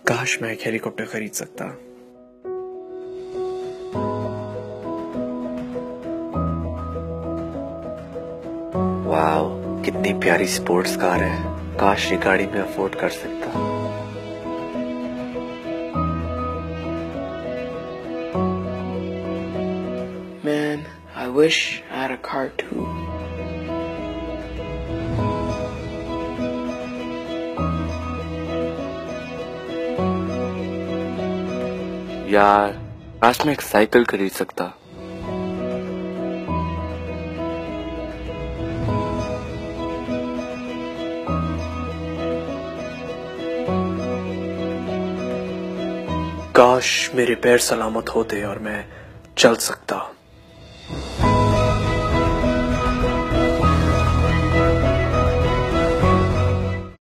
काश मैं एक हेलीकॉप्टर खरीद सकता। वाओ, कितनी प्यारी स्पोर्ट्स कार है। काश ये गाड़ी में अफोर्ड कर सकता। Man, I wish I had a car too. यार, काश मैं एक साइकिल खरीद सकता। काश मेरे पैर सलामत होते और मैं चल सकता।